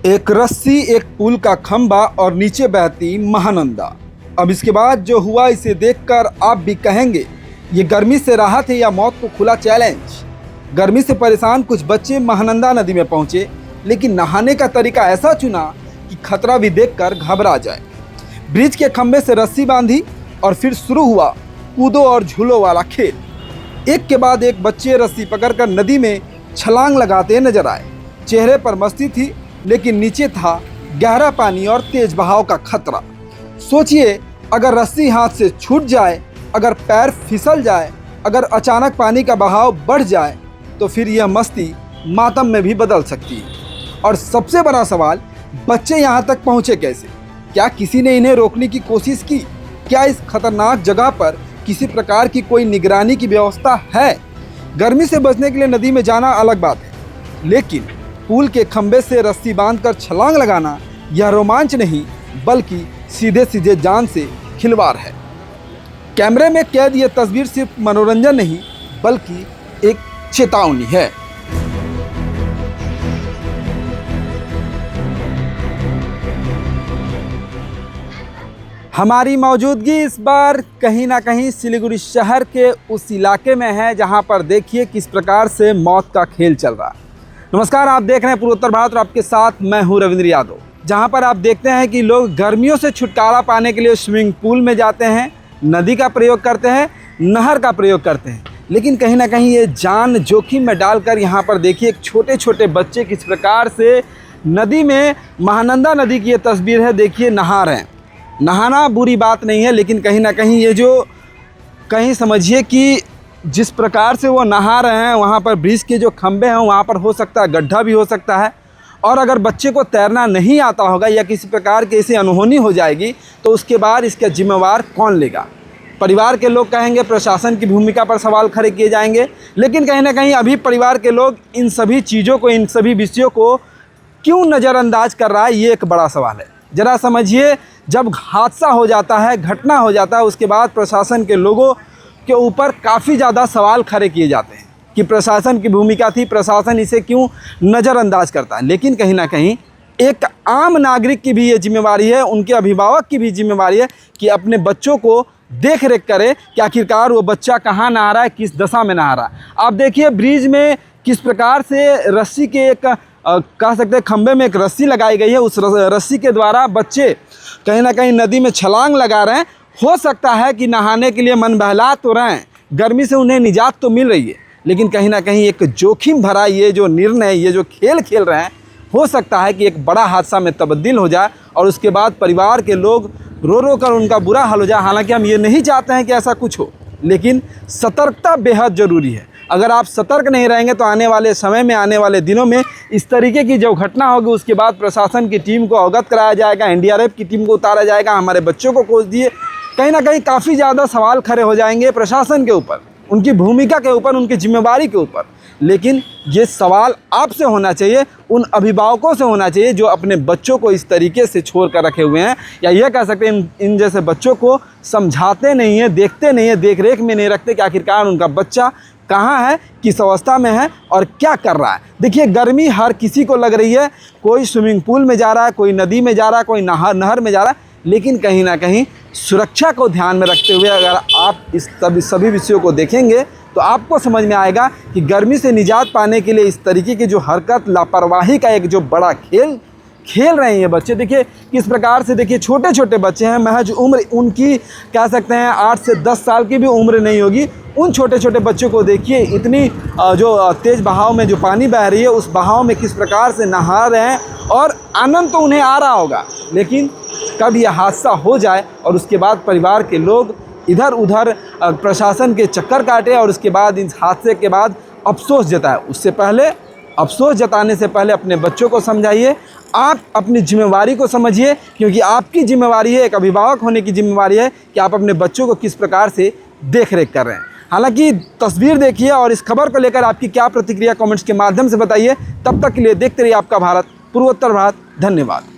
एक रस्सी, एक पुल का खंभा और नीचे बहती महानंदा। अब इसके बाद जो हुआ इसे देखकर आप भी कहेंगे ये गर्मी से राहत है या मौत को खुला चैलेंज। गर्मी से परेशान कुछ बच्चे महानंदा नदी में पहुंचे, लेकिन नहाने का तरीका ऐसा चुना कि खतरा भी देखकर घबरा जाए। ब्रिज के खंभे से रस्सी बांधी और फिर शुरू हुआ कूदो और झूलो वाला खेल। एक के बाद एक बच्चे रस्सी पकड़कर नदी में छलांग लगाते नजर आए। चेहरे पर मस्ती थी, लेकिन नीचे था गहरा पानी और तेज बहाव का खतरा। सोचिए, अगर रस्सी हाथ से छूट जाए, अगर पैर फिसल जाए, अगर अचानक पानी का बहाव बढ़ जाए, तो फिर यह मस्ती मातम में भी बदल सकती है। और सबसे बड़ा सवाल, बच्चे यहाँ तक पहुँचे कैसे? क्या किसी ने इन्हें रोकने की कोशिश की? क्या इस खतरनाक जगह पर किसी प्रकार की कोई निगरानी की व्यवस्था है? गर्मी से बचने के लिए नदी में जाना अलग बात है, लेकिन पुल के खंभे से रस्सी बांधकर छलांग लगाना यह रोमांच नहीं, बल्कि सीधे सीधे जान से खिलवाड़ है। कैमरे में कैद ये तस्वीर सिर्फ मनोरंजन नहीं, बल्कि एक चेतावनी है। हमारी मौजूदगी इस बार कहीं ना कहीं सिलीगुड़ी शहर के उस इलाके में है जहां पर देखिए किस प्रकार से मौत का खेल चल रहा है। नमस्कार, आप देख रहे हैं पूर्वोत्तर भारत और आपके साथ मैं हूं रविंद्र यादव। जहां पर आप देखते हैं कि लोग गर्मियों से छुटकारा पाने के लिए स्विमिंग पूल में जाते हैं, नदी का प्रयोग करते हैं, नहर का प्रयोग करते हैं, लेकिन कहीं ना कहीं ये जान जोखिम में डालकर यहाँ पर देखिए एक छोटे छोटे बच्चे किस प्रकार से नदी में, महानंदा नदी की ये तस्वीर है, देखिए नहा रहे हैं। नहाना बुरी बात नहीं है, लेकिन कहीं ना कहीं ये जो कहीं समझिए कि जिस प्रकार से वो नहा रहे हैं, वहाँ पर ब्रिज के जो खंभे हैं वहाँ पर हो सकता है गड्ढा भी हो सकता है। और अगर बच्चे को तैरना नहीं आता होगा या किसी प्रकार की ऐसी अनहोनी हो जाएगी, तो उसके बाद इसका जिम्मेवार कौन लेगा? परिवार के लोग कहेंगे, प्रशासन की भूमिका पर सवाल खड़े किए जाएंगे। लेकिन कहीं ना कहीं अभी परिवार के लोग इन सभी चीज़ों को, इन सभी विषयों को क्यों नज़रअंदाज कर रहा है, ये एक बड़ा सवाल है। ज़रा समझिए, जब हादसा हो जाता है, घटना हो जाता है, उसके बाद प्रशासन के लोगों के ऊपर काफ़ी ज़्यादा सवाल खड़े किए जाते हैं कि प्रशासन की भूमिका थी, प्रशासन इसे क्यों नज़रअंदाज करता है। लेकिन कहीं ना कहीं एक आम नागरिक की भी ये जिम्मेवारी है, उनके अभिभावक की भी जिम्मेवारी है कि अपने बच्चों को देख रेख करे कि आखिरकार वो बच्चा कहाँ नहा रहा है, किस दशा में नहा रहा है। आप देखिए ब्रिज में किस प्रकार से रस्सी के एक कह सकते हैं खंभे में एक रस्सी लगाई गई है। उस रस्सी के द्वारा बच्चे कहीं ना कहीं नदी में छलांग लगा रहे हैं। हो सकता है कि नहाने के लिए मन बहला तो रहे हैं, गर्मी से उन्हें निजात तो मिल रही है, लेकिन कहीं ना कहीं एक जोखिम भरा ये जो निर्णय, ये जो खेल खेल रहे हैं, हो सकता है कि एक बड़ा हादसा में तब्दील हो जाए और उसके बाद परिवार के लोग रो रो कर उनका बुरा हाल हो जाए। हालांकि हम ये नहीं चाहते हैं कि ऐसा कुछ हो, लेकिन सतर्कता बेहद ज़रूरी है। अगर आप सतर्क नहीं रहेंगे तो आने वाले समय में, आने वाले दिनों में इस तरीके की जो घटना होगी, उसके बाद प्रशासन की टीम को अवगत कराया जाएगा, एनडीआरएफ की टीम को उतारा जाएगा, हमारे बच्चों को खोज दिए। कहीं ना कहीं काफ़ी ज़्यादा सवाल खड़े हो जाएंगे प्रशासन के ऊपर, उनकी भूमिका के ऊपर, उनकी जिम्मेवारी के ऊपर। लेकिन ये सवाल आपसे होना चाहिए, उन अभिभावकों से होना चाहिए जो अपने बच्चों को इस तरीके से छोड़ कर रखे हुए हैं, या यह कह सकते हैं इन जैसे बच्चों को समझाते नहीं हैं, देखते नहीं हैं, देख रेख में नहीं रखते कि आखिरकार उनका बच्चा कहाँ है, किस अवस्था में है और क्या कर रहा है। देखिए, गर्मी हर किसी को लग रही है। कोई स्विमिंग पूल में जा रहा है, कोई नदी में जा रहा है, कोई नहर में जा रहा है, लेकिन कहीं ना कहीं सुरक्षा को ध्यान में रखते हुए अगर आप इस सभी विषयों को देखेंगे तो आपको समझ में आएगा कि गर्मी से निजात पाने के लिए इस तरीके की जो हरकत, लापरवाही का एक जो बड़ा खेल खेल रहे हैं ये बच्चे। देखिए किस प्रकार से, देखिए छोटे छोटे बच्चे हैं, महज उम्र उनकी कह सकते हैं 8 से 10 साल की भी उम्र नहीं होगी। उन छोटे छोटे बच्चों को देखिए, इतनी जो तेज़ बहाव में जो पानी बह रही है, उस बहाव में किस प्रकार से नहा रहे हैं और आनंद तो उन्हें आ रहा होगा, लेकिन कब यह हादसा हो जाए और उसके बाद परिवार के लोग इधर उधर प्रशासन के चक्कर काटे और उसके बाद इस हादसे के बाद अफसोस जताए। उससे पहले, अफसोस जताने से पहले अपने बच्चों को समझाइए, आप अपनी जिम्मेवारी को समझिए, क्योंकि आपकी जिम्मेवारी है, एक अभिभावक होने की जिम्मेवारी है कि आप अपने बच्चों को किस प्रकार से देख रेख कर रहे हैं। हालांकि तस्वीर देखिए और इस खबर को लेकर आपकी क्या प्रतिक्रिया कमेंट्स के माध्यम से बताइए। तब तक के लिए देखते रहिए आपका भारत, पूर्वोत्तर भारत। धन्यवाद।